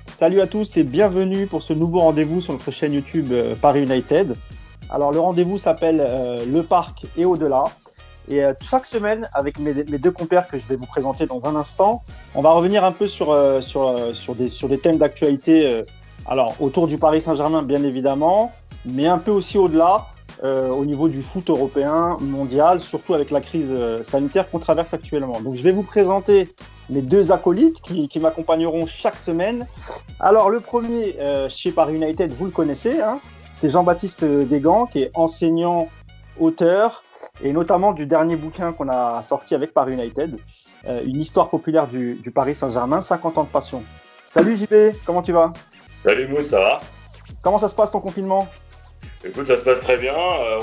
Salut à tous et bienvenue pour ce nouveau rendez-vous sur notre chaîne YouTube Paris United. Alors le rendez-vous s'appelle Le Parc et au-delà. Et chaque semaine, avec mes deux compères que je vais vous présenter dans un instant, on va revenir un peu sur des thèmes d'actualité alors autour du Paris Saint-Germain bien évidemment, mais un peu aussi au-delà, au niveau du foot européen, mondial, surtout avec la crise sanitaire qu'on traverse actuellement. Donc je vais vous présenter mes deux acolytes qui m'accompagneront chaque semaine. Alors le premier chez Paris United, vous le connaissez, hein, c'est Jean-Baptiste Desgans qui est enseignant, auteur et notamment du dernier bouquin qu'on a sorti avec Paris United, une histoire populaire du Paris Saint-Germain, 50 ans de passion. Salut JP, comment tu vas ? Salut Mousse, ça va ? Comment ça se passe ton confinement ? Écoute, ça se passe très bien,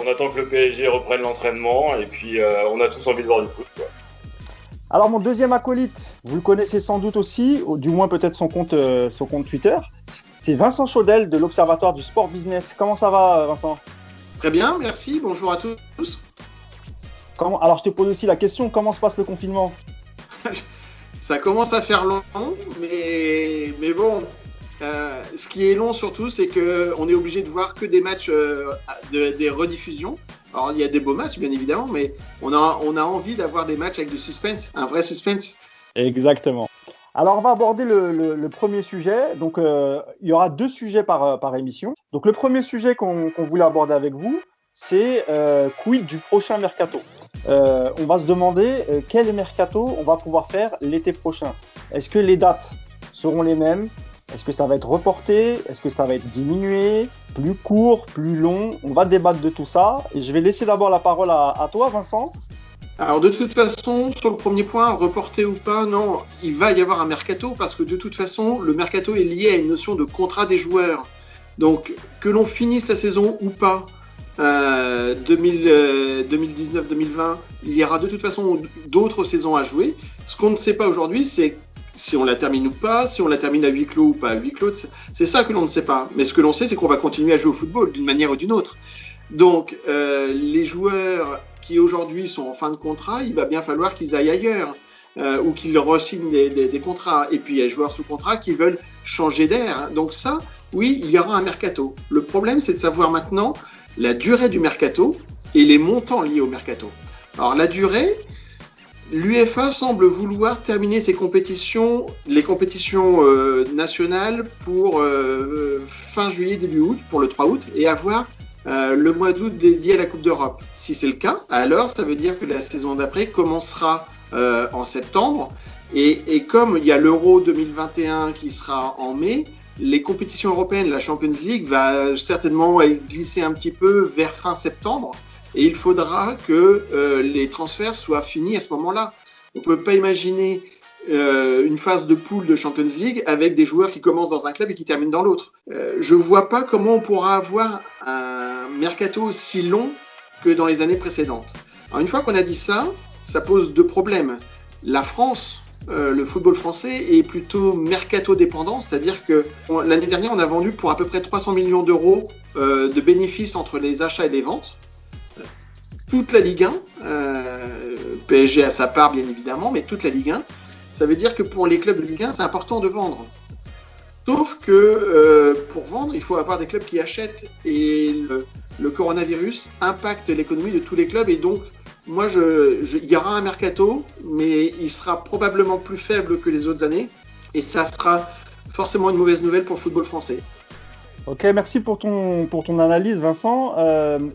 on attend que le PSG reprenne l'entraînement et puis on a tous envie de voir du foot, quoi. Alors mon deuxième acolyte, vous le connaissez sans doute aussi, ou du moins peut-être son compte Twitter, c'est Vincent Chaudel de l'Observatoire du Sport Business. Comment ça va Vincent ? Très bien, merci, bonjour à tous. Alors je te pose aussi la question, comment se passe le confinement ? Ça commence à faire long, mais bon, ce qui est long surtout, c'est qu'on est obligé de voir que des matchs, des rediffusions. Alors il y a des beaux matchs bien évidemment, mais on a envie d'avoir des matchs avec du suspense, un vrai suspense. Exactement. Alors on va aborder le premier sujet. Donc il y aura deux sujets par émission. Donc le premier sujet qu'on voulait aborder avec vous, c'est quid du prochain mercato. On va se demander quel mercato on va pouvoir faire l'été prochain. Est-ce que les dates seront les mêmes ? Est-ce que ça va être reporté ? Est-ce que ça va être diminué ? Plus court, plus long ? On va débattre de tout ça. Et je vais laisser d'abord la parole à toi, Vincent. Alors de toute façon, sur le premier point, reporté ou pas, non, il va y avoir un mercato parce que de toute façon, le mercato est lié à une notion de contrat des joueurs. Donc que l'on finisse la saison ou pas, 2019-2020, il y aura de toute façon d'autres saisons à jouer. Ce qu'on ne sait pas aujourd'hui, c'est si on la termine ou pas, si on la termine à huis clos ou pas à huis clos, c'est ça que l'on ne sait pas. Mais ce que l'on sait, c'est qu'on va continuer à jouer au football d'une manière ou d'une autre. Donc, les joueurs qui aujourd'hui sont en fin de contrat, il va bien falloir qu'ils aillent ailleurs ou qu'ils re-signent des contrats. Et puis, il y a des joueurs sous contrat qui veulent changer d'air. Donc ça, oui, il y aura un mercato. Le problème, c'est de savoir maintenant la durée du mercato et les montants liés au mercato. Alors, la durée... L'UEFA semble vouloir terminer les compétitions nationales pour fin juillet, début août, pour le 3 août, et avoir le mois d'août dédié à la Coupe d'Europe. Si c'est le cas, alors ça veut dire que la saison d'après commencera en septembre, et comme il y a l'Euro 2021 qui sera en mai, les compétitions européennes, la Champions League va certainement glisser un petit peu vers fin septembre. Et il faudra que les transferts soient finis à ce moment-là. On ne peut pas imaginer une phase de poule de Champions League avec des joueurs qui commencent dans un club et qui terminent dans l'autre. Je ne vois pas comment on pourra avoir un mercato aussi long que dans les années précédentes. Alors une fois qu'on a dit ça, ça pose deux problèmes. La France, le football français est plutôt mercato dépendant, c'est-à-dire que l'année dernière, on a vendu pour à peu près 300 millions d'euros de bénéfices entre les achats et les ventes. Toute la Ligue 1, PSG à sa part bien évidemment, mais toute la Ligue 1, ça veut dire que pour les clubs de Ligue 1, c'est important de vendre. Sauf que pour vendre, il faut avoir des clubs qui achètent et le coronavirus impacte l'économie de tous les clubs et donc moi, il y aura un mercato, mais il sera probablement plus faible que les autres années et ça sera forcément une mauvaise nouvelle pour le football français. Ok, merci pour ton analyse, Vincent.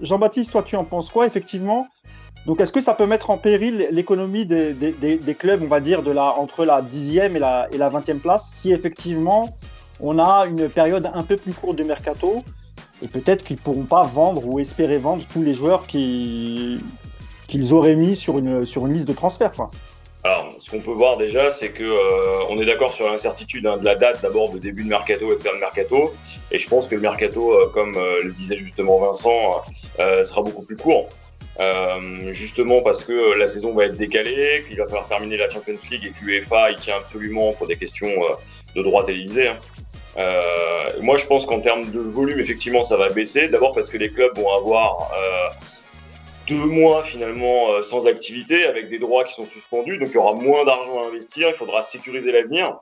Jean-Baptiste, toi, tu en penses quoi, effectivement ? Donc, est-ce que ça peut mettre en péril l'économie des clubs, on va dire, entre la 10e et la 20e place, si effectivement on a une période un peu plus courte de mercato et peut-être qu'ils ne pourront pas vendre ou espérer vendre tous les joueurs qu'ils auraient mis sur une liste de transfert, quoi. Alors, ce qu'on peut voir déjà, c'est que on est d'accord sur l'incertitude de la date d'abord de début de mercato et de fin de mercato. Et je pense que le mercato, comme le disait justement Vincent, sera beaucoup plus court. Justement parce que la saison va être décalée, qu'il va falloir terminer la Champions League et que l'UEFA y tient absolument pour des questions de droits télévisés. Moi, je pense qu'en termes de volume, effectivement, ça va baisser. D'abord parce que les clubs vont avoir 2 mois finalement sans activité, avec des droits qui sont suspendus. Donc, il y aura moins d'argent à investir. Il faudra sécuriser l'avenir.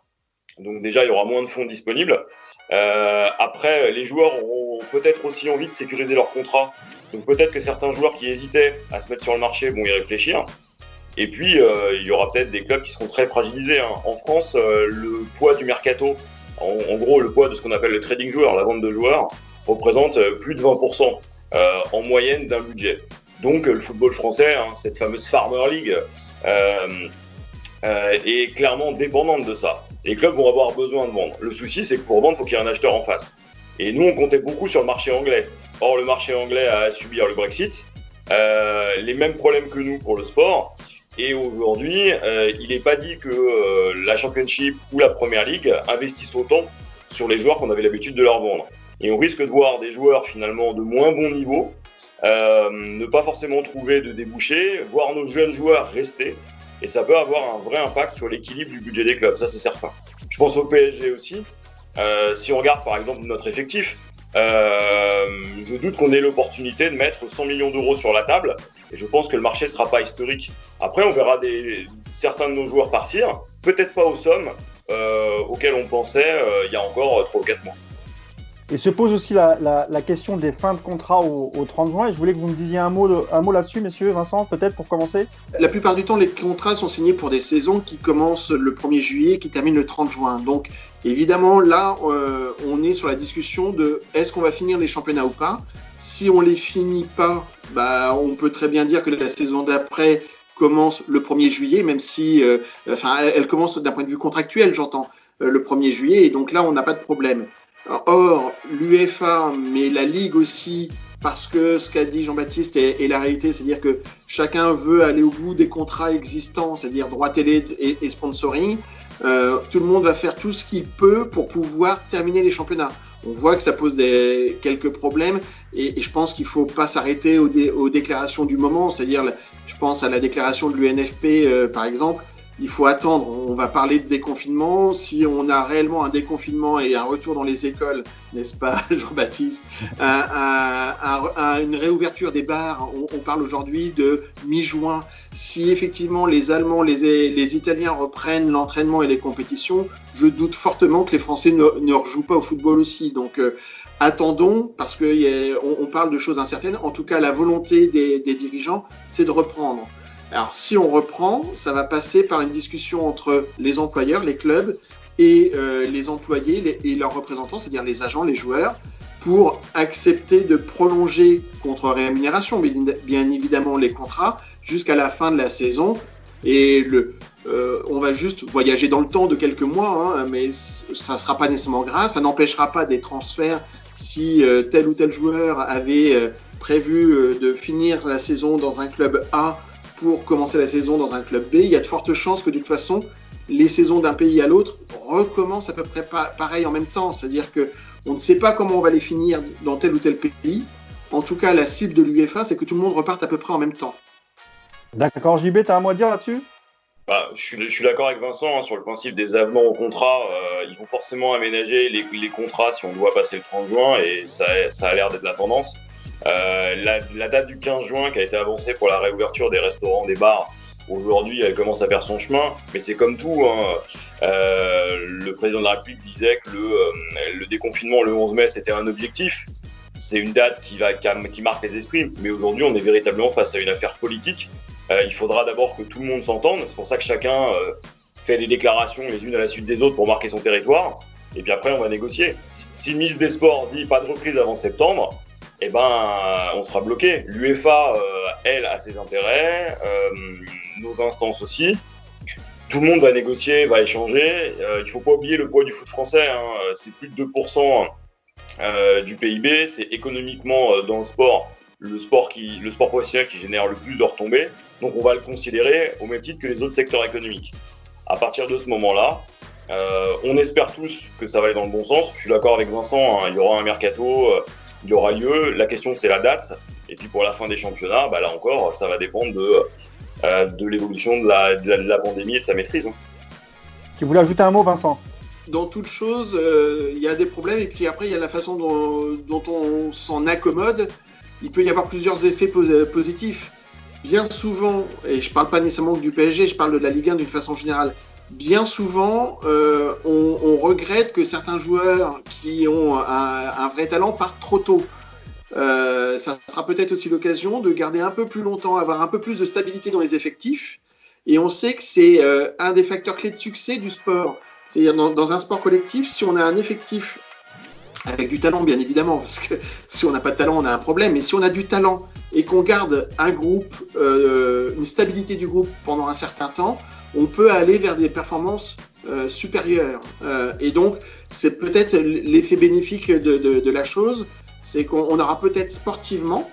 Donc déjà, il y aura moins de fonds disponibles. Après, les joueurs auront peut-être aussi envie de sécuriser leur contrat. Donc peut-être que certains joueurs qui hésitaient à se mettre sur le marché vont y réfléchir. Et puis, il y aura peut-être des clubs qui seront très fragilisés. En France, le poids du mercato, en gros, le poids de ce qu'on appelle le trading joueur, la vente de joueurs, représente plus de 20% en moyenne d'un budget. Donc le football français, cette fameuse Farmer League, est clairement dépendante de ça. Les clubs vont avoir besoin de vendre. Le souci, c'est que pour vendre, il faut qu'il y ait un acheteur en face. Et nous, on comptait beaucoup sur le marché anglais. Or, le marché anglais a à subir le Brexit, les mêmes problèmes que nous pour le sport. Et aujourd'hui, il n'est pas dit que la Championship ou la Premier League investissent autant sur les joueurs qu'on avait l'habitude de leur vendre. Et on risque de voir des joueurs finalement de moins bon niveau, ne pas forcément trouver de débouchés, voir nos jeunes joueurs rester. Et ça peut avoir un vrai impact sur l'équilibre du budget des clubs, ça c'est certain. Je pense au PSG aussi. Si on regarde par exemple notre effectif, je doute qu'on ait l'opportunité de mettre 100 millions d'euros sur la table. Et je pense que le marché ne sera pas historique. Après, on verra certains de nos joueurs partir, peut-être pas aux sommes auxquelles on pensait il y a encore 3 ou 4 mois. Et se pose aussi la question des fins de contrat au 30 juin. Et je voulais que vous me disiez un mot là-dessus, messieurs. Vincent, peut-être pour commencer. La plupart du temps, les contrats sont signés pour des saisons qui commencent le 1er juillet et qui terminent le 30 juin. Donc, évidemment, là, on est sur la discussion de est-ce qu'on va finir les championnats ou pas. Si on les finit pas, on peut très bien dire que la saison d'après commence le 1er juillet, même si, elle commence d'un point de vue contractuel, j'entends, le 1er juillet. Et donc là, on n'a pas de problème. Or, l'UEFA, mais la Ligue aussi, parce que ce qu'a dit Jean-Baptiste est la réalité, c'est-à-dire que chacun veut aller au bout des contrats existants, c'est-à-dire droit télé et sponsoring. Tout le monde va faire tout ce qu'il peut pour pouvoir terminer les championnats. On voit que ça pose quelques problèmes et je pense qu'il ne faut pas s'arrêter aux déclarations du moment, c'est-à-dire, je pense à la déclaration de l'UNFP par exemple. Il faut attendre, on va parler de déconfinement. Si on a réellement un déconfinement et un retour dans les écoles, n'est-ce pas Jean-Baptiste, une réouverture des bars, on parle aujourd'hui de mi-juin. Si effectivement les Allemands, les Italiens reprennent l'entraînement et les compétitions, je doute fortement que les Français ne rejouent pas au football aussi. Donc attendons, parce qu'on parle de choses incertaines. En tout cas, la volonté des dirigeants, c'est de reprendre. Alors, si on reprend, ça va passer par une discussion entre les employeurs, les clubs, et les employés et leurs représentants, c'est-à-dire les agents, les joueurs, pour accepter de prolonger contre rémunération, mais bien évidemment les contrats, jusqu'à la fin de la saison. Et on va juste voyager dans le temps de quelques mois, mais ça ne sera pas nécessairement grave. Ça n'empêchera pas des transferts si tel ou tel joueur avait prévu de finir la saison dans un club A pour commencer la saison dans un club B. Il y a de fortes chances que de toute façon, les saisons d'un pays à l'autre recommencent à peu près pareil en même temps. C'est-à-dire qu'on ne sait pas comment on va les finir dans tel ou tel pays. En tout cas, la cible de l'UEFA, c'est que tout le monde reparte à peu près en même temps. D'accord. JB, tu as un mot à dire là-dessus ? Je suis d'accord avec Vincent sur le principe des avenants au contrat. Ils vont forcément aménager les contrats si on doit passer le 30 juin et ça a l'air d'être la tendance. La date du 15 juin qui a été avancée pour la réouverture des restaurants, des bars, aujourd'hui elle commence à faire son chemin, mais c'est comme tout. Le président de la République disait que le déconfinement le 11 mai c'était un objectif. C'est une date qui marque les esprits, mais aujourd'hui on est véritablement face à une affaire politique. Il faudra d'abord que tout le monde s'entende, c'est pour ça que chacun fait des déclarations les unes à la suite des autres pour marquer son territoire, et puis après on va négocier. Si le ministre des Sports dit pas de reprise avant septembre, on sera bloqué. L'UEFA, elle, a ses intérêts, nos instances aussi. Tout le monde va négocier, va échanger. Il ne faut pas oublier le poids du foot français. C'est plus de 2% du PIB. C'est économiquement, dans le sport professionnel qui génère le plus de retombées. Donc on va le considérer au même titre que les autres secteurs économiques. À partir de ce moment-là, on espère tous que ça va aller dans le bon sens. Je suis d'accord avec Vincent, il y aura un mercato. Il y aura lieu. La question, c'est la date. Et puis, pour la fin des championnats, là encore, ça va dépendre de l'évolution de la pandémie et de sa maîtrise. Tu voulais ajouter un mot, Vincent ? dans toute chose, il y a des problèmes et puis après il y a la façon dont on s'en accommode. Il peut y avoir plusieurs effets positifs. Bien souvent, et je parle pas nécessairement que du PSG, je parle de la Ligue 1 d'une façon générale. Bien souvent, on regrette que certains joueurs qui ont un vrai talent partent trop tôt. Ça sera peut-être aussi l'occasion de garder un peu plus longtemps, avoir un peu plus de stabilité dans les effectifs. Et on sait que c'est un des facteurs clés de succès du sport. C'est-à-dire dans un sport collectif, si on a un effectif avec du talent, bien évidemment, parce que si on n'a pas de talent, on a un problème. Mais si on a du talent et qu'on garde un groupe, une stabilité du groupe pendant un certain temps, on peut aller vers des performances supérieures. Et donc, c'est peut-être l'effet bénéfique de la chose, c'est qu'on aura peut-être sportivement,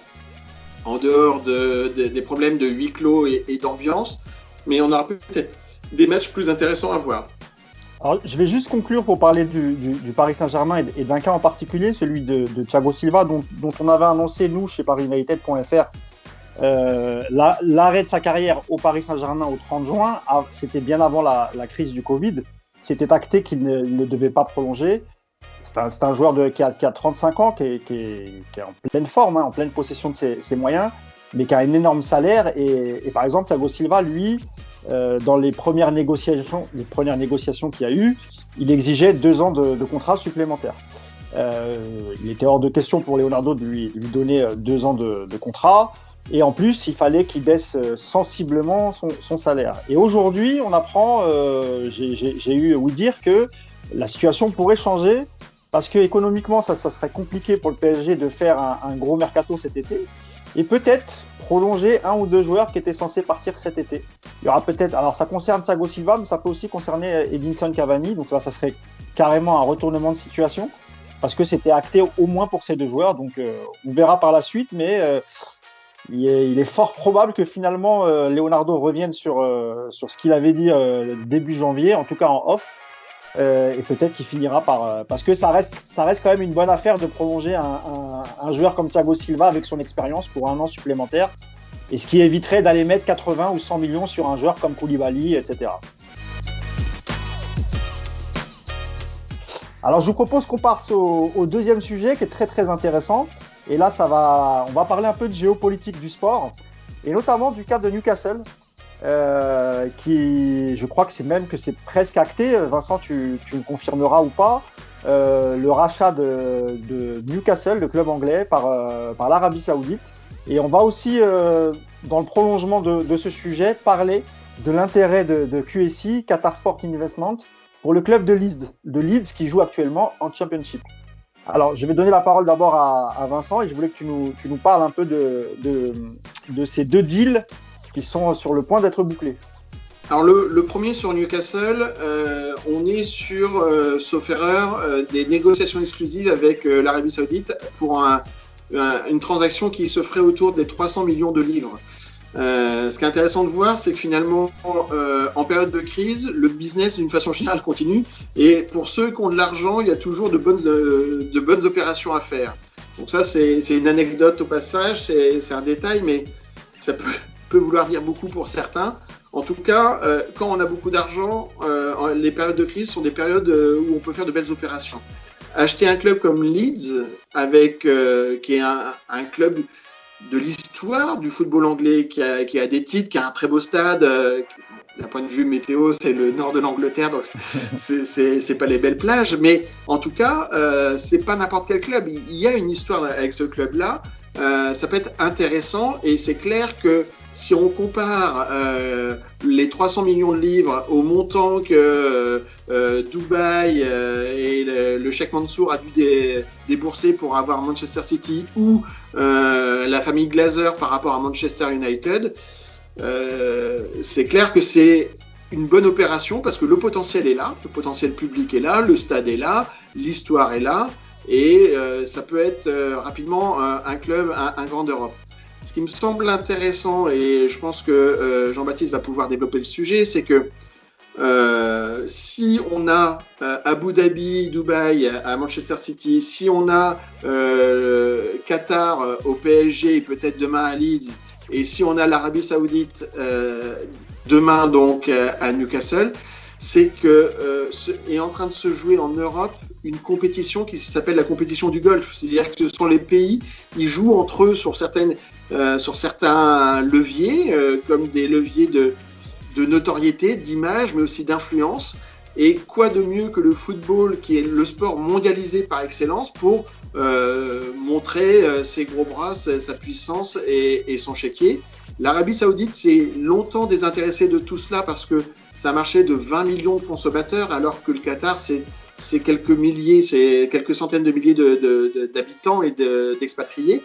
en dehors des problèmes de huis clos et d'ambiance, mais on aura peut-être des matchs plus intéressants à voir. Alors, je vais juste conclure pour parler du Paris Saint-Germain et d'un cas en particulier, celui de Thiago Silva, dont on avait annoncé, nous, chez ParisUnited.fr, l'arrêt de sa carrière au Paris Saint-Germain au 30 juin. C'était bien avant la crise du Covid. C'était acté qu'il ne devait pas prolonger. C'est un joueur qui a 35 ans, qui est en pleine forme, en pleine possession de ses moyens, mais qui a un énorme salaire. Et par exemple, Thiago Silva, lui, dans les premières négociations qu'il y a eu, il exigeait 2 ans de contrat supplémentaire. Il était hors de question pour Leonardo de lui donner 2 ans de contrat. Et en plus, il fallait qu'il baisse sensiblement son salaire. Et aujourd'hui, on apprend, j'ai eu ouï dire que la situation pourrait changer parce que économiquement, ça serait compliqué pour le PSG de faire un gros mercato cet été. Et peut-être prolonger 1 ou 2 joueurs qui étaient censés partir cet été. Il y aura peut-être, alors ça concerne Thiago Silva, mais ça peut aussi concerner Edinson Cavani. Donc là, ça serait carrément un retournement de situation parce que c'était acté au moins pour ces 2 joueurs. Donc on verra par la suite, mais il est fort probable que finalement Leonardo revienne sur ce qu'il avait dit début janvier, en tout cas en off. Et peut-être qu'il finira parce que ça reste quand même une bonne affaire de prolonger un joueur comme Thiago Silva avec son expérience pour 1 an supplémentaire, et ce qui éviterait d'aller mettre 80 ou 100 millions sur un joueur comme Koulibaly, etc. Alors je vous propose qu'on passe au deuxième sujet qui est très très intéressant, et là on va parler un peu de géopolitique du sport, et notamment du cas de Newcastle. Qui, je crois que c'est presque acté. Vincent, tu me confirmeras ou pas, le rachat de Newcastle, le club anglais, par l'Arabie Saoudite. Et on va aussi, dans le prolongement de ce sujet, parler de l'intérêt de QSI, Qatar Sport Investment, pour le club de Leeds qui joue actuellement en Championship. Alors, je vais donner la parole d'abord à Vincent, et je voulais que tu nous parles un peu de ces 2 deals qui sont sur le point d'être bouclés. Alors le premier sur Newcastle, on est sur, sauf erreur, des négociations exclusives avec l'Arabie Saoudite pour une transaction qui se ferait autour des 300 millions de livres. Ce qui est intéressant de voir, c'est que finalement, en période de crise, le business d'une façon générale continue, et pour ceux qui ont de l'argent, il y a toujours de bonnes opérations à faire. Donc ça, c'est une anecdote au passage, c'est un détail, mais ça peut vouloir dire beaucoup pour certains. En tout cas, quand on a beaucoup d'argent, les périodes de crise sont des périodes où on peut faire de belles opérations. Acheter un club comme Leeds, qui est un club de l'histoire du football anglais, qui a des titres, qui a un très beau stade, d'un point de vue météo, c'est le nord de l'Angleterre, donc c'est pas les belles plages, mais en tout cas, c'est pas n'importe quel club. Il y a une histoire avec ce club-là. Ça peut être intéressant, et c'est clair que si on compare les 300 millions de livres au montant que Dubaï et le Cheikh Mansour a dû débourser pour avoir Manchester City, ou la famille Glazer par rapport à Manchester United, c'est clair que c'est une bonne opération parce que le potentiel est là, le potentiel public est là, le stade est là, l'histoire est là, et ça peut être rapidement un club, un grand d'Europe. Ce qui me semble intéressant, et je pense que Jean-Baptiste va pouvoir développer le sujet, c'est que si on a Abu Dhabi, Dubaï à Manchester City, si on a Qatar au PSG et peut-être demain à Leeds, et si on a l'Arabie Saoudite demain donc à Newcastle, c'est que est en train de se jouer en Europe une compétition qui s'appelle la compétition du golf. C'est-à-dire que ce sont les pays, ils jouent entre eux sur certains leviers, comme des leviers de notoriété, d'image, mais aussi d'influence. Et quoi de mieux que le football, qui est le sport mondialisé par excellence, pour montrer ses gros bras, sa puissance et son chéquier. L'Arabie Saoudite s'est longtemps désintéressée de tout cela parce que c'est un marché de 20 millions de consommateurs, alors que le Qatar, c'est quelques milliers, c'est quelques centaines de milliers d'habitants et d'expatriés.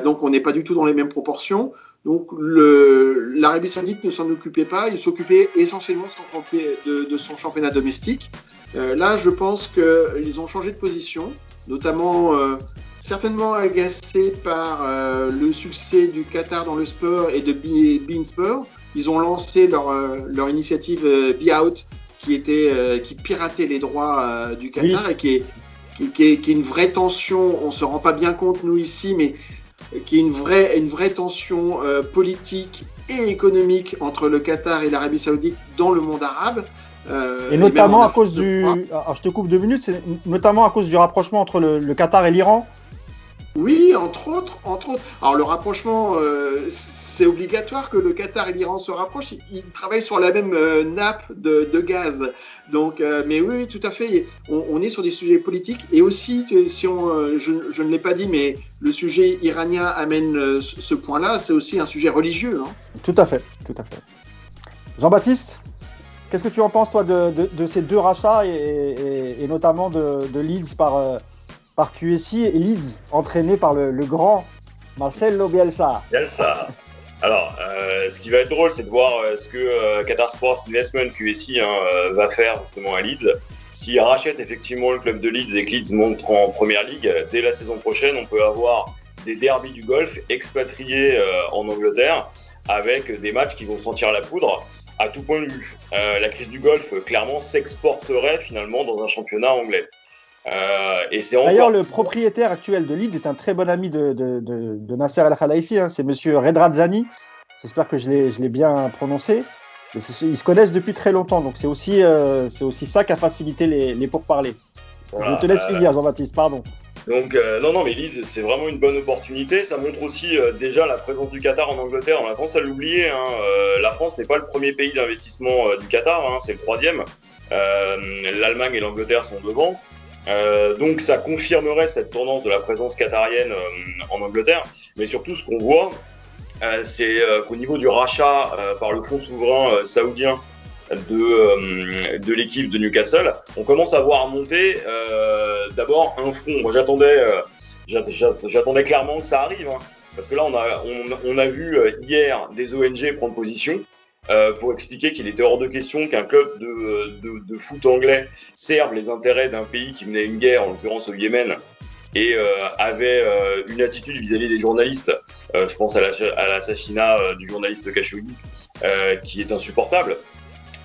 Donc on n'est pas du tout dans les mêmes proportions. Donc l'Arabie Saoudite ne s'en occupait pas, il s'occupait essentiellement de son championnat domestique. Là, je pense qu'ils ont changé de position, notamment certainement agacés par le succès du Qatar dans le sport et de beIN Sport. Ils ont lancé leur initiative BeOut qui piratait les droits du Qatar, oui. Et qui est une vraie tension. On se rend pas bien compte nous ici, mais qui est une vraie tension politique et économique entre le Qatar et l'Arabie Saoudite dans le monde arabe. Et notamment à cause alors je te coupe 2 minutes, c'est notamment à cause du rapprochement entre le Qatar et l'Iran. Oui, entre autres. Alors le rapprochement, c'est obligatoire que le Qatar et l'Iran se rapprochent. Ils travaillent sur la même nappe de gaz. Donc, mais oui, tout à fait. On est sur des sujets politiques. Et aussi, je ne l'ai pas dit, mais le sujet iranien amène ce point-là. C'est aussi un sujet religieux. Hein. Tout à fait. Jean-Baptiste, qu'est-ce que tu en penses, toi, de ces 2 rachats et notamment de Leeds par QSI, et Leeds entraîné par le grand Marcelo Bielsa. Alors, ce qui va être drôle, c'est de voir ce que Qatar Sports Investment, QSI, va faire justement à Leeds. S'il rachète effectivement le club de Leeds et que Leeds monte en première ligue, dès la saison prochaine, on peut avoir des derbys du golf expatriés en Angleterre avec des matchs qui vont sentir la poudre à tout point de vue. La crise du golf, clairement, s'exporterait finalement dans un championnat anglais. Et c'est D'ailleurs, le propriétaire actuel de Leeds est un très bon ami de Nasser Al-Khelaifi, hein. C'est monsieur Redrazani. J'espère que je l'ai bien prononcé. Ils se connaissent depuis très longtemps, donc c'est aussi ça qui a facilité les pourparlers. Voilà, je te laisse finir, Jean-Baptiste, pardon. Donc, non, mais Leeds, c'est vraiment une bonne opportunité. Ça montre aussi déjà la présence du Qatar en Angleterre. On a tendance à l'oublier. Hein. La France n'est pas le premier pays d'investissement du Qatar, hein, c'est le 3e. L'Allemagne et l'Angleterre sont devant. Donc ça confirmerait cette tendance de la présence qatarienne en Angleterre, mais surtout ce qu'on voit, c'est qu'au niveau du rachat par le fonds souverain saoudien de l'équipe de Newcastle, on commence à voir monter d'abord un front. Moi j'attendais clairement que ça arrive, hein, parce que là on a vu hier des ONG prendre position. Pour expliquer qu'il était hors de question qu'un club de foot anglais serve les intérêts d'un pays qui menait une guerre, en l'occurrence au Yémen, et avait une attitude vis-à-vis des journalistes. Je pense à l'assassinat du journaliste Khashoggi, qui est insupportable.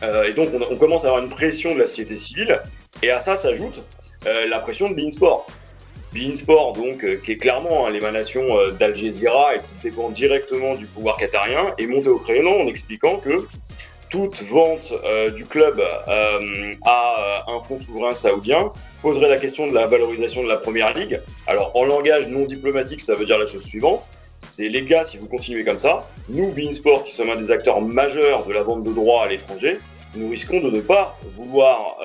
Et donc on commence à avoir une pression de la société civile, et à ça s'ajoute la pression de beIN Sport. beIN Sport, donc, qui est clairement l'émanation d'Al Jazeera et qui dépend directement du pouvoir qatarien, est monté au créneau en expliquant que toute vente du club à un fonds souverain saoudien poserait la question de la valorisation de la première ligue. Alors, en langage non diplomatique, ça veut dire la chose suivante. C'est les gars, si vous continuez comme ça, nous, beIN Sport, qui sommes un des acteurs majeurs de la vente de droits à l'étranger, nous risquons de ne pas vouloir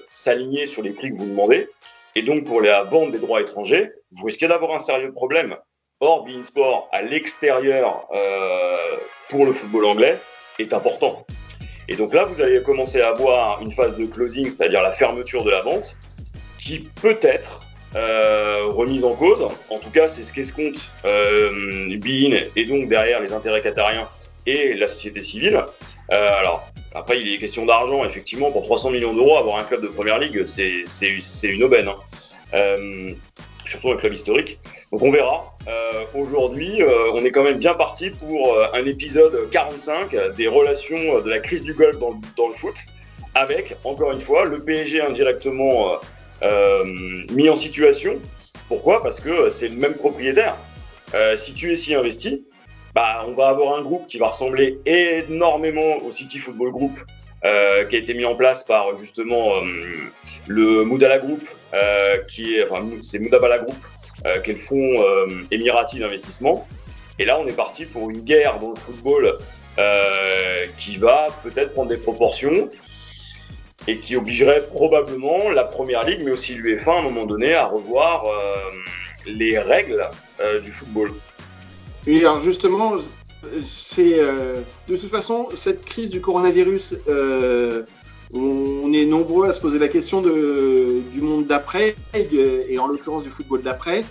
s'aligner sur les prix que vous demandez. Et donc, pour la vente des droits étrangers, vous risquez d'avoir un sérieux problème. Or, beIN Sport, à l'extérieur, pour le football anglais, est important. Et donc là, vous allez commencer à avoir une phase de closing, c'est-à-dire la fermeture de la vente, qui peut être remise en cause. En tout cas, c'est ce qu'escompte beIN et donc derrière les intérêts qatariens et la société civile. Alors, après, il est question d'argent, effectivement. Pour 300 millions d'euros, avoir un club de première ligue, c'est une aubaine. Surtout un club historique. Donc on verra. Aujourd'hui, on est quand même bien parti pour un épisode 45 des relations de la crise du golf dans le foot, avec, encore une fois, le PSG indirectement mis en situation. Pourquoi ? Parce que c'est le même propriétaire. Si QSI investit, on va avoir un groupe qui va ressembler énormément au City Football Group qui a été mis en place par justement le Mubadala Group, c'est Mubadala Group, qui est le fonds émirati d'investissement. Et là, on est parti pour une guerre dans le football qui va peut-être prendre des proportions et qui obligerait probablement la Première Ligue, mais aussi l'UEFA à un moment donné, à revoir les règles du football. Et alors justement, c'est de toute façon, cette crise du coronavirus, on est nombreux à se poser la question du monde d'après, et en l'occurrence du football d'après.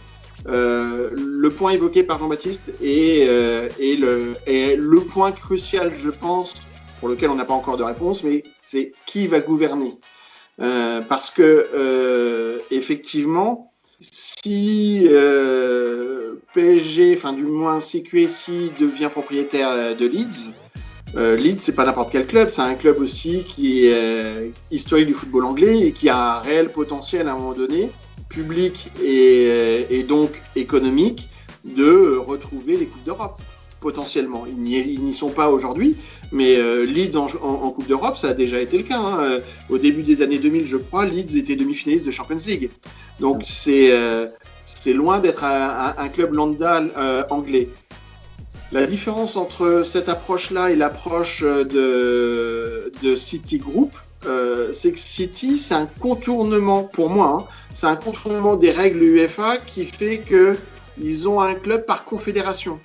Le point évoqué par Jean-Baptiste est le point crucial, je pense, pour lequel on n'a pas encore de réponse, mais c'est qui va gouverner. Parce que effectivement, si PSG, enfin du moins si QSI devient propriétaire de Leeds, Leeds c'est pas n'importe quel club, c'est un club aussi qui est historique du football anglais et qui a un réel potentiel à un moment donné, public et donc économique, de retrouver les Coupes d'Europe, potentiellement. Ils n'y sont pas aujourd'hui, mais Leeds en Coupe d'Europe, ça a déjà été le cas. Hein. Au début des années 2000, je crois, Leeds était demi-finaliste de Champions League. Donc c'est loin d'être un club lambda anglais. La différence entre cette approche-là et l'approche de City Group, c'est que City, c'est un contournement, pour moi, hein, c'est un contournement des règles UEFA qui fait qu'ils ont un club par confédération.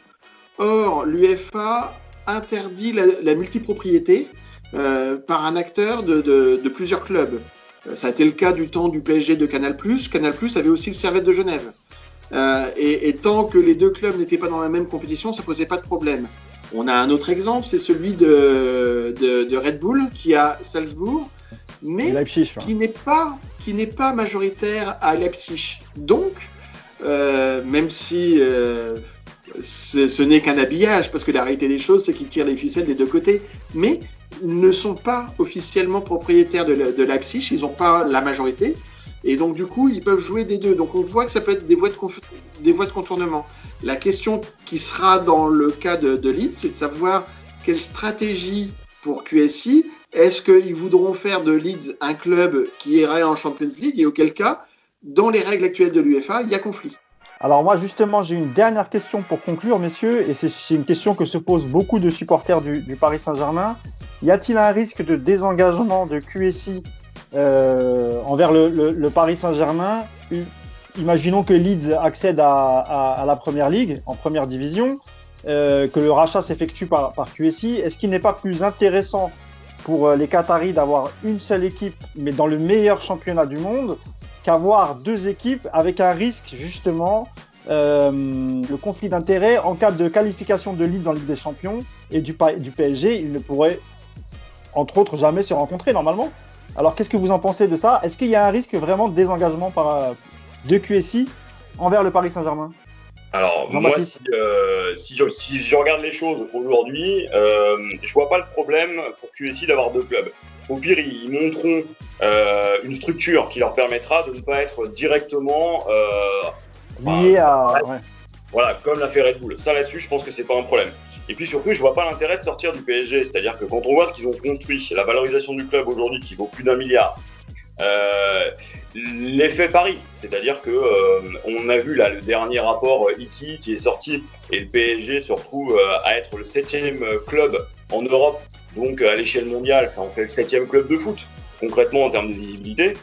Or, l'UEFA interdit la multipropriété par un acteur de plusieurs clubs. Ça a été le cas du temps du PSG de Canal+. Canal+ avait aussi le Servette de Genève. Et tant que les deux clubs n'étaient pas dans la même compétition, ça posait pas de problème. On a un autre exemple, c'est celui de Red Bull qui a Salzbourg, mais Leipzig, qui n'est pas majoritaire à Leipzig. Donc, même si ce n'est qu'un habillage, parce que la réalité des choses, c'est qu'ils tirent les ficelles des deux côtés, mais ils ne sont pas officiellement propriétaires de Leipzig, ils n'ont pas la majorité. Et donc, du coup, ils peuvent jouer des deux. Donc, on voit que ça peut être des voies de contournement. La question qui sera dans le cas de Leeds, c'est de savoir quelle stratégie pour QSI. Est-ce qu'ils voudront faire de Leeds un club qui irait en Champions League, et auquel cas, dans les règles actuelles de l'UEFA, il y a conflit? Alors moi, justement, j'ai une dernière question pour conclure, messieurs, et c'est une question que se posent beaucoup de supporters du Paris Saint-Germain. Y a-t-il un risque de désengagement de QSI envers le Paris Saint-Germain? Imaginons que Leeds accède à la Première Ligue, en première division, que le rachat s'effectue par QSI. Est-ce qu'il n'est pas plus intéressant pour les Qataris d'avoir une seule équipe, mais dans le meilleur championnat du monde, qu'avoir deux équipes avec un risque, justement, le conflit d'intérêts en cas de qualification de Leeds en Ligue des Champions et du PSG, ils ne pourraient, entre autres, jamais se rencontrer normalement. Alors, qu'est-ce que vous en pensez de ça? Est-ce qu'il y a un risque vraiment de désengagement de QSI envers le Paris Saint-Germain? Alors, moi, si je regarde les choses aujourd'hui, je vois pas le problème pour QSI d'avoir deux clubs. Au pire, ils montreront une structure qui leur permettra de ne pas être directement lié à... Ouais. Voilà, comme l'a fait Red Bull. Ça, là-dessus, je pense que c'est pas un problème. Et puis surtout, je vois pas l'intérêt de sortir du PSG. C'est-à-dire que quand on voit ce qu'ils ont construit, la valorisation du club aujourd'hui qui vaut plus d'1 milliard, l'effet Paris, c'est-à-dire que on a vu là le dernier rapport Iki qui est sorti et le PSG se retrouve à être le 7e club en Europe, donc à l'échelle mondiale, ça en fait le 7e club de foot, concrètement en termes de visibilité.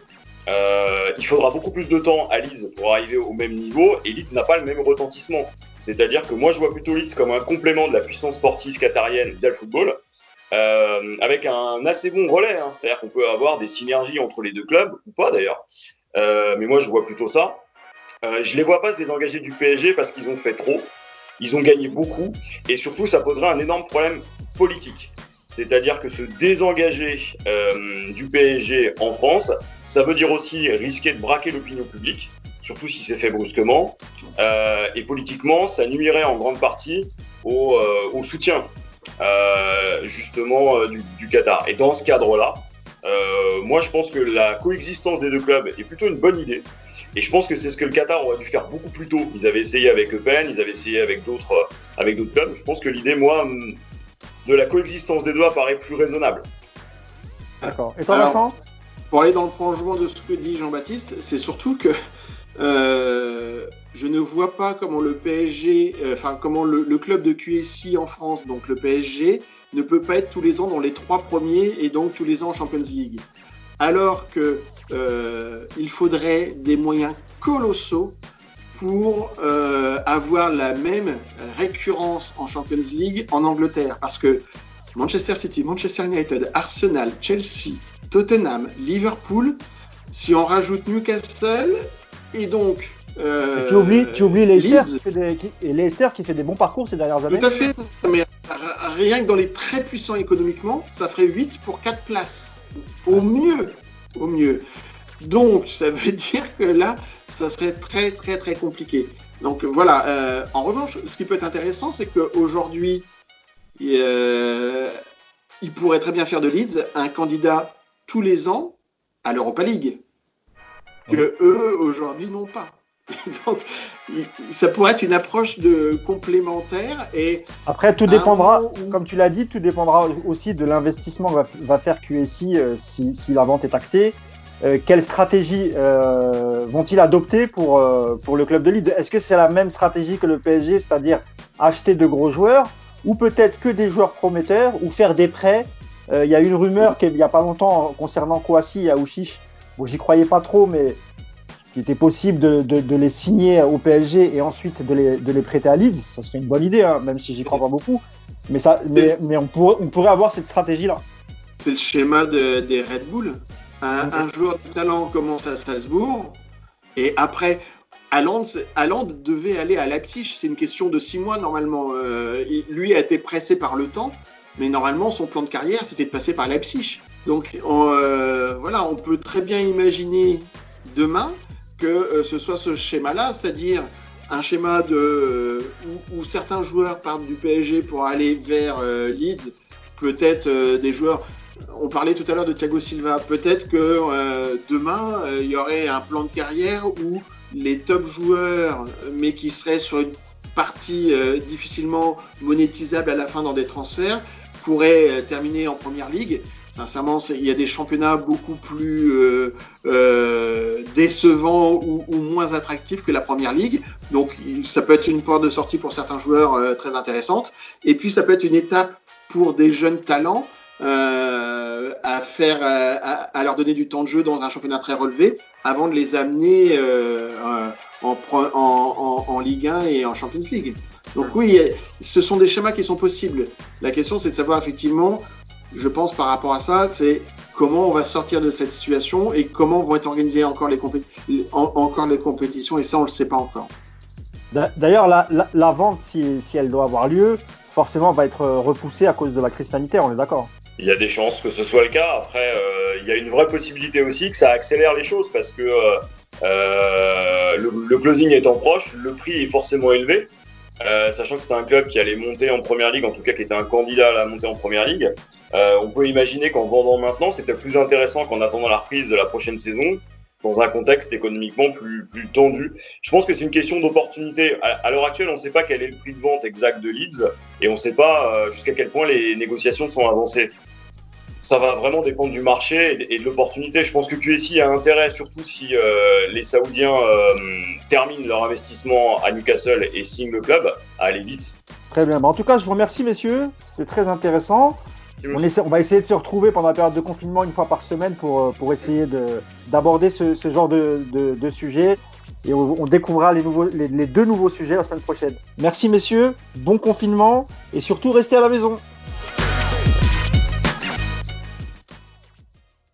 Il faudra beaucoup plus de temps à Leeds pour arriver au même niveau, et Leeds n'a pas le même retentissement. C'est-à-dire que moi je vois plutôt Leeds comme un complément de la puissance sportive qatarienne via le football, avec un assez bon relais, hein. C'est-à-dire qu'on peut avoir des synergies entre les deux clubs, ou pas d'ailleurs, mais moi je vois plutôt ça. Je les vois pas se désengager du PSG parce qu'ils ont fait trop, ils ont gagné beaucoup, et surtout ça poserait un énorme problème politique. C'est-à-dire que se désengager du PSG en France, ça veut dire aussi risquer de braquer l'opinion publique, surtout si c'est fait brusquement, et politiquement ça nuirait en grande partie au soutien justement du Qatar. Et dans ce cadre-là, moi je pense que la coexistence des deux clubs est plutôt une bonne idée, et je pense que c'est ce que le Qatar aurait dû faire beaucoup plus tôt. Ils avaient essayé avec Eupen, ils avaient essayé avec d'autres clubs. Je pense que l'idée, moi, de la coexistence des deux apparaît plus raisonnable. D'accord. Et toi, Alors, Vincent? pour aller dans le prolongement de ce que dit Jean-Baptiste, c'est surtout que je ne vois pas comment le PSG, comment le club de QSI en France, donc le PSG, ne peut pas être tous les ans dans les 3 premiers et donc tous les ans en Champions League. Alors que il faudrait des moyens colossaux pour avoir la même récurrence en Champions League en Angleterre. Parce que Manchester City, Manchester United, Arsenal, Chelsea, Tottenham, Liverpool, si on rajoute Newcastle, et donc... Tu oublies Leicester Leeds, Leicester qui fait des bons parcours ces dernières années. tout à fait, mais rien que dans les très puissants économiquement, ça ferait 8 pour 4 places. Au mieux. Donc, ça veut dire que là, ça serait très, très, très compliqué. Donc, voilà. En revanche, ce qui peut être intéressant, c'est qu'aujourd'hui, il pourrait très bien faire de Leeds un candidat tous les ans à l'Europa League, que eux, aujourd'hui, n'ont pas. Donc, ça pourrait être une approche complémentaire. Et après, tout dépendra, comme tu l'as dit, tout dépendra aussi de l'investissement que va faire QSI si la vente est actée. Quelle stratégie vont-ils adopter pour le club de Leeds? Est-ce que c'est la même stratégie que le PSG, c'est-à-dire acheter de gros joueurs, ou peut-être que des joueurs prometteurs, ou faire des prêts? Il y a une rumeur qu'il n'y a pas longtemps concernant Kouassi et Aouchiche. Bon, j'y croyais pas trop, mais il était possible de les signer au PSG et ensuite de les prêter à Leeds. Ça serait une bonne idée, hein, même si j'y crois pas beaucoup. Mais on pourrait avoir cette stratégie-là. C'est le schéma des Red Bull. Un joueur de talent commence à Salzbourg et après, Haaland devait aller à Leipzig. C'est une question de 6 mois normalement. Lui a été pressé par le temps, mais normalement son plan de carrière c'était de passer par Leipzig. Donc on peut très bien imaginer demain que ce soit ce schéma-là, c'est-à-dire un schéma où certains joueurs partent du PSG pour aller vers Leeds, peut-être des joueurs. On parlait tout à l'heure de Thiago Silva. Peut-être que demain, il y aurait un plan de carrière où les top joueurs, mais qui seraient sur une partie difficilement monétisable à la fin dans des transferts, pourraient terminer en première ligue. Sincèrement, il y a des championnats beaucoup plus décevants ou moins attractifs que la première ligue. Donc, ça peut être une porte de sortie pour certains joueurs très intéressante. Et puis, ça peut être une étape pour des jeunes talents à leur donner du temps de jeu dans un championnat très relevé avant de les amener en Ligue 1 et en Champions League. Donc oui, ce sont des schémas qui sont possibles. La question, c'est de savoir effectivement, je pense par rapport à ça, c'est comment on va sortir de cette situation et comment vont être organisées encore les compétitions, et ça, on ne le sait pas encore. D'ailleurs, la vente, si elle doit avoir lieu, forcément va être repoussée à cause de la crise sanitaire, on est d'accord? Il y a des chances que ce soit le cas. Après, il y a une vraie possibilité aussi que ça accélère les choses parce que le closing étant proche, le prix est forcément élevé. Sachant que c'était un club qui allait monter en première ligue, en tout cas qui était un candidat à la montée en première ligue. On peut imaginer qu'en vendant maintenant, c'était plus intéressant qu'en attendant la reprise de la prochaine saison, dans un contexte économiquement plus tendu. Je pense que c'est une question d'opportunité. À l'heure actuelle, on ne sait pas quel est le prix de vente exact de Leeds et on ne sait pas jusqu'à quel point les négociations sont avancées. Ça va vraiment dépendre du marché et de l'opportunité. Je pense que QSI a intérêt, surtout si les Saoudiens terminent leur investissement à Newcastle et signent le club, à aller vite. Très bien. En tout cas, je vous remercie, messieurs. C'était très intéressant. On va essayer de se retrouver pendant la période de confinement une fois par semaine pour essayer d'aborder ce genre de sujet. Et on découvrira les 2 nouveaux sujets la semaine prochaine. Merci, messieurs. Bon confinement et surtout, restez à la maison.